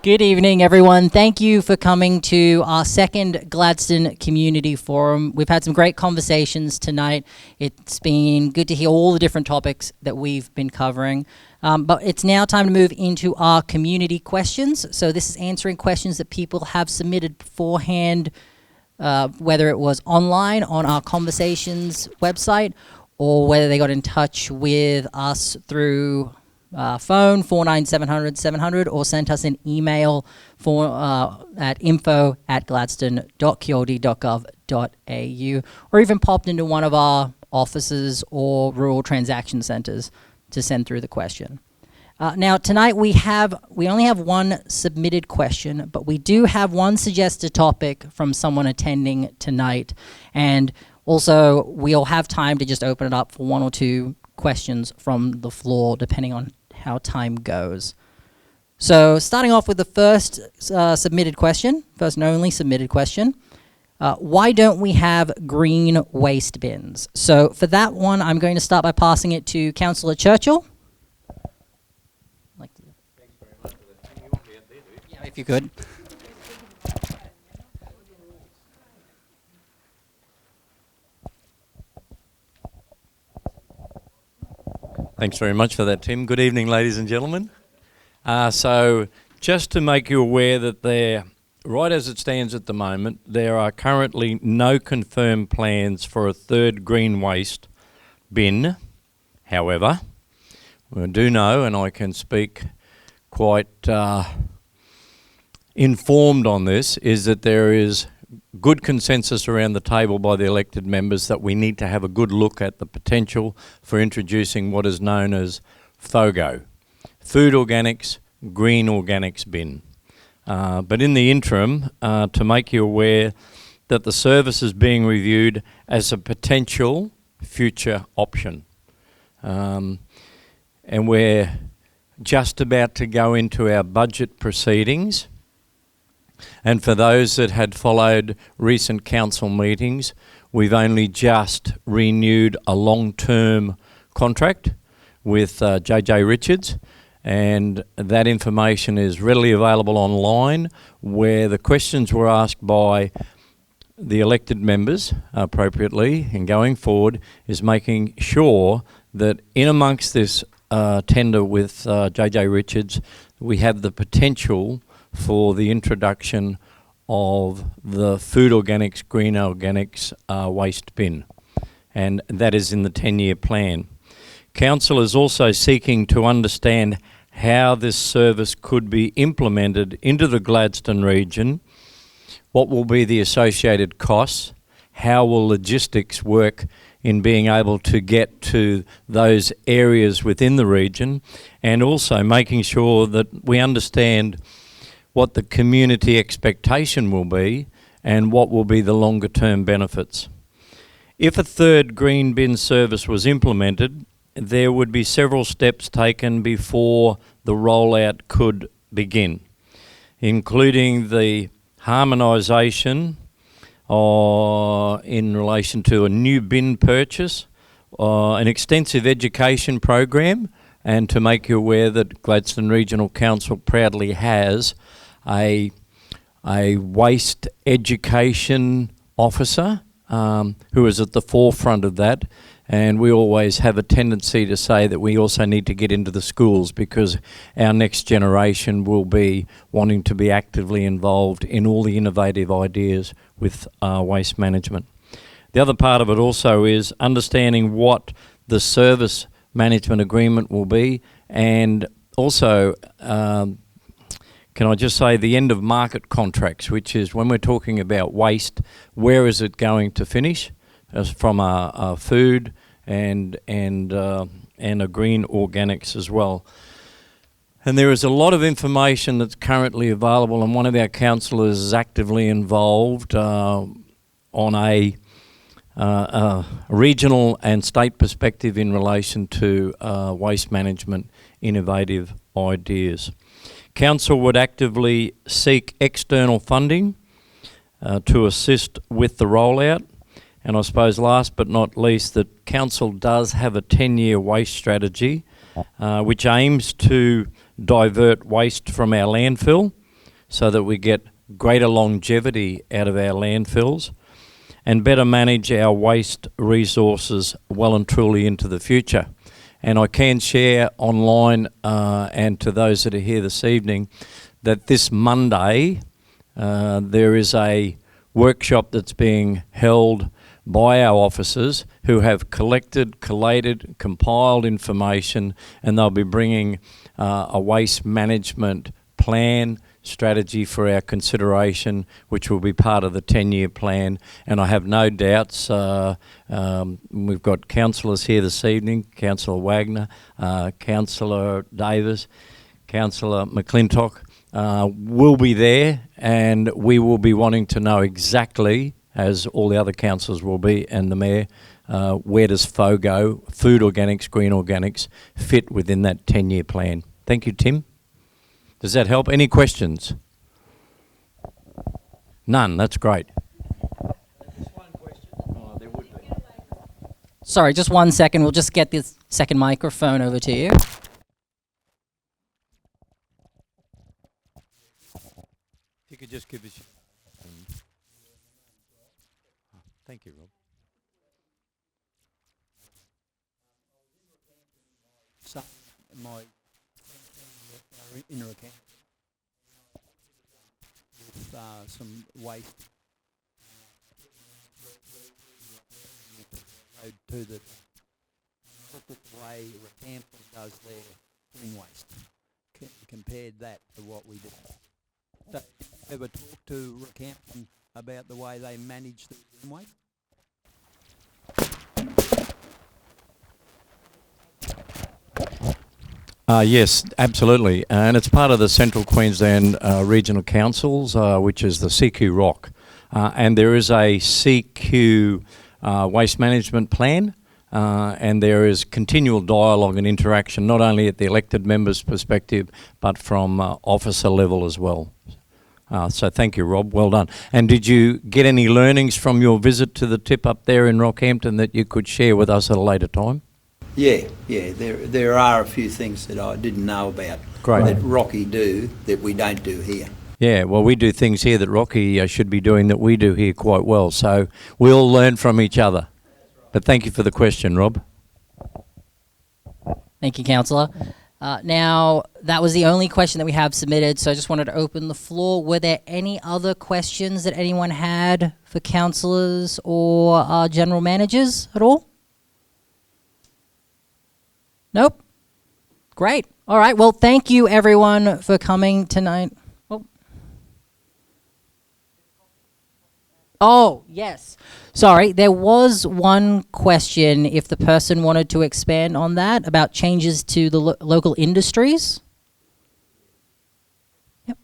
Good evening, everyone. Thank you for coming to our second Gladstone Community Forum. We've had some great conversations tonight. It's been good to hear all the different topics that we've been covering. But it's now time to move into our community questions. So this is answering questions that people have submitted beforehand, whether it was online on our conversations website or whether they got in touch with us through phone 49700 or sent us an email at info@gladstone.kialdi.gov.au or even popped into one of our offices or rural transaction centres to send through the question. Now tonight we only have one submitted question, but we do have one suggested topic from someone attending tonight, and also we'll have time to just open it up for one or two questions from the floor depending on how time goes. So starting off with the first submitted question, first and only submitted question, why don't we have green waste bins? So for that one, I'm going to start by passing it to Councillor Churchill. Thank you very much for that. You want me up there, do you? Yeah, if you could. Thanks very much for that, Tim. Good evening, ladies and gentlemen. So just to make you aware that right as it stands at the moment, there are currently no confirmed plans for a third green waste bin. However, we do know, and I can speak quite informed on this, is that there is good consensus around the table by the elected members that we need to have a good look at the potential for introducing what is known as FOGO, Food Organics, Green Organics Bin. But in the interim, to make you aware that the service is being reviewed as a potential future option. And we're just about to go into our budget proceedings. And for those that had followed recent council meetings, we've only just renewed a long-term contract with JJ Richards, and that information is readily available online, where the questions were asked by the elected members appropriately, and going forward is making sure that in amongst this tender with JJ Richards, we have the potential for the introduction of the Food Organics, Green Organics waste bin, and that is in the 10-year plan. Council is also seeking to understand how this service could be implemented into the Gladstone region, what will be the associated costs, how will logistics work in being able to get to those areas within the region, and also making sure that we understand what the community expectation will be and what will be the longer term benefits. If a third green bin service was implemented, there would be several steps taken before the rollout could begin, including the harmonisation in relation to a new bin purchase, an extensive education program, and to make you aware that Gladstone Regional Council proudly has a waste education officer who is at the forefront of that, and we always have a tendency to say that we also need to get into the schools because our next generation will be wanting to be actively involved in all the innovative ideas with waste management. The other part of it also is understanding what the service management agreement will be, and also can I just say the end of market contracts, which is when we're talking about waste, where is it going to finish as from a food and a green organics as well. And there is a lot of information that's currently available, and one of our councillors is actively involved on a regional and state perspective in relation to waste management innovative ideas. Council would actively seek external funding to assist with the rollout, and I suppose last but not least that Council does have a 10-year waste strategy which aims to divert waste from our landfill so that we get greater longevity out of our landfills and better manage our waste resources well and truly into the future. And I can share online and to those that are here this evening that this Monday there is a workshop that's being held by our officers who have collected, collated, compiled information, and they'll be bringing a waste management plan strategy for our consideration, which will be part of the 10-year plan. And I have no doubts, we've got councillors here this evening, Councillor Wagner, Councillor Davis, Councillor McClintock will be there, and we will be wanting to know exactly, as all the other councillors will be, and the Mayor, where does FOGO, food organics, green organics, fit within that 10-year plan. Thank you, Tim. Does that help? Any questions? None, that's great. Just one question. Oh, there would be. Sorry, just 1 second. We'll just get this second microphone over to you. If you could just give us... Thank you, Rob. So, my inner account with some waste to the way Rockhampton does their green waste. Compared that to what we do. So, ever talked to Rockhampton about the way they manage the green waste? Yes, absolutely. And it's part of the Central Queensland Regional Councils, which is the CQ ROC. And there is a CQ waste management plan, and there is continual dialogue and interaction, not only at the elected members' perspective, but from officer level as well. So thank you, Rob. Well done. And did you get any learnings from your visit to the tip up there in Rockhampton that you could share with us at a later time? Yeah. There are a few things that I didn't know about. Great. That Rocky do that we don't do here. Yeah, well, we do things here that Rocky should be doing that we do here quite well. So we all learn from each other. But thank you for the question, Rob. Thank you, Councillor. Now, that was the only question that we have submitted, so I just wanted to open the floor. Were there any other questions that anyone had for councillors or general managers at all? Nope? Great. All right. Well, thank you, everyone, for coming tonight. Oh, yes. Sorry, there was one question, if the person wanted to expand on that, about changes to the local industries. Yep.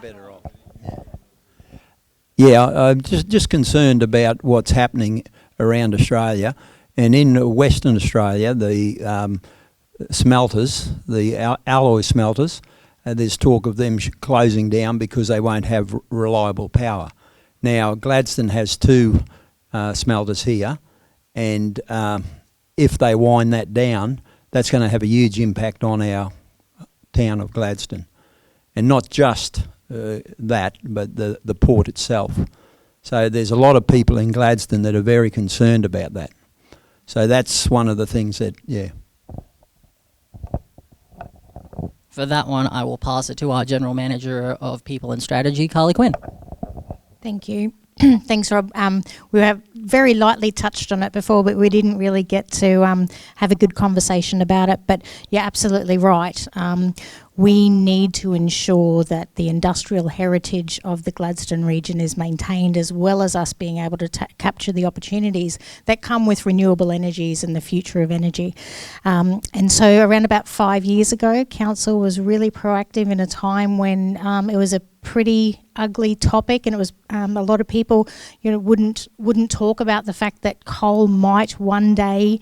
Better off. Yeah, I'm just concerned about what's happening around Australia, and in Western Australia, the smelters, the alloy smelters, there's talk of them closing down because they won't have reliable power. Now, Gladstone has two smelters here, and if they wind that down, that's going to have a huge impact on our town of Gladstone. And not just that, but the port itself. So there's a lot of people in Gladstone that are very concerned about that. So that's one of the things that, yeah. For that one, I will pass it to our General Manager of People and Strategy, Carly Quinn. Thank you. Thanks, Rob. We have very lightly touched on it before, but we didn't really get to have a good conversation about it. But you're absolutely right. We need to ensure that the industrial heritage of the Gladstone region is maintained, as well as us being able to capture the opportunities that come with renewable energies and the future of energy. And so around about 5 years ago, Council was really proactive in a time when it was a pretty ugly topic, and it was a lot of people, wouldn't talk about the fact that coal might one day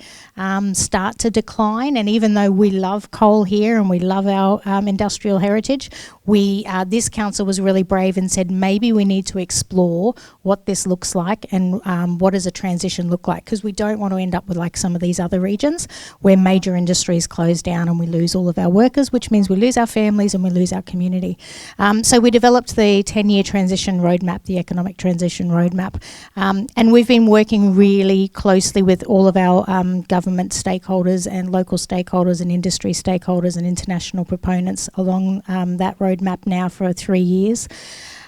start to decline. And even though we love coal here and we love our industrial heritage, this council was really brave and said maybe we need to explore what this looks like and what does a transition look like, because we don't want to end up with like some of these other regions where major industries close down and we lose all of our workers, which means we lose our families and we lose our community. So we developed the 10-year transition roadmap, the economic transition roadmap, and we've been working really closely with all of our government stakeholders and local stakeholders and industry stakeholders and international proponents along that roadmap now for 3 years.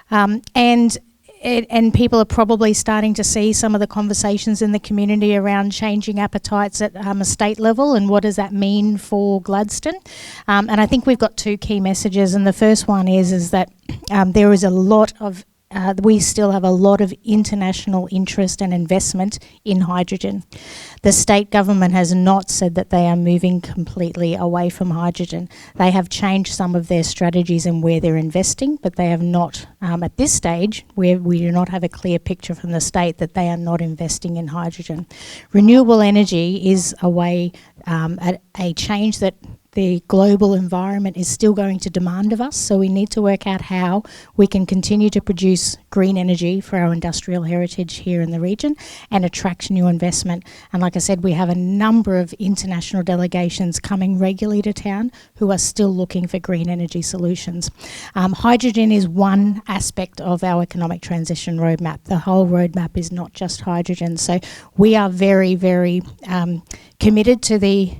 And people are probably starting to see some of the conversations in the community around changing appetites at a state level and what does that mean for Gladstone. And I think we've got two key messages, and the first one is that there is a lot of we still have a lot of international interest and investment in hydrogen. The state government has not said that they are moving completely away from hydrogen. They have changed some of their strategies and where they're investing, but they have not, at this stage, where we do not have a clear picture from the state that they are not investing in hydrogen. Renewable energy is a way, a change that the global environment is still going to demand of us, so we need to work out how we can continue to produce green energy for our industrial heritage here in the region and attract new investment. And like I said, we have a number of international delegations coming regularly to town who are still looking for green energy solutions. Hydrogen is one aspect of our economic transition roadmap. The whole roadmap is not just hydrogen. So we are very, very committed to the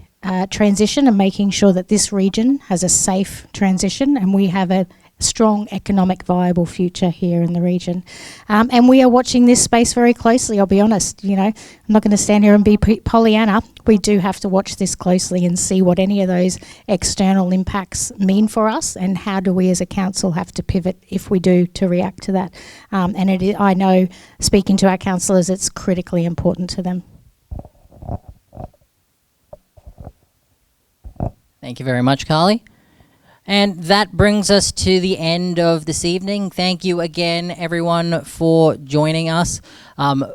transition and making sure that this region has a safe transition and we have a strong economic viable future here in the region. And we are watching this space very closely, I'll be honest. You know, I'm not going to stand here and be Pollyanna. We do have to watch this closely and see what any of those external impacts mean for us and how do we as a council have to pivot if we do to react to that. And I know, speaking to our councillors, it's critically important to them. Thank you very much, Carly. And that brings us to the end of this evening. Thank you again, everyone, for joining us.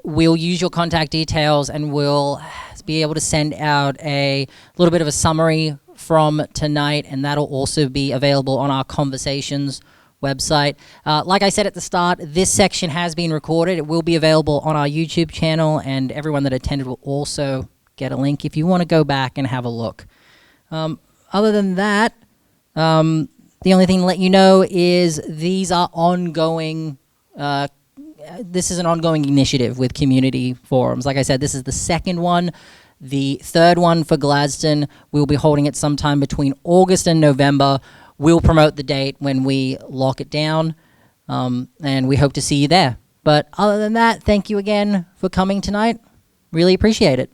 We'll use your contact details and we'll be able to send out a little bit of a summary from tonight, and that'll also be available on our Conversations website. Like I said at the start, this section has been recorded. It will be available on our YouTube channel, and everyone that attended will also get a link if you want to go back and have a look. Other than that, the only thing to let you know is these are ongoing, this is an ongoing initiative with community forums. Like I said, this is the second one. The third one for Gladstone, we'll be holding it sometime between August and November. We'll promote the date when we lock it down, and we hope to see you there. But other than that, thank you again for coming tonight. Really appreciate it.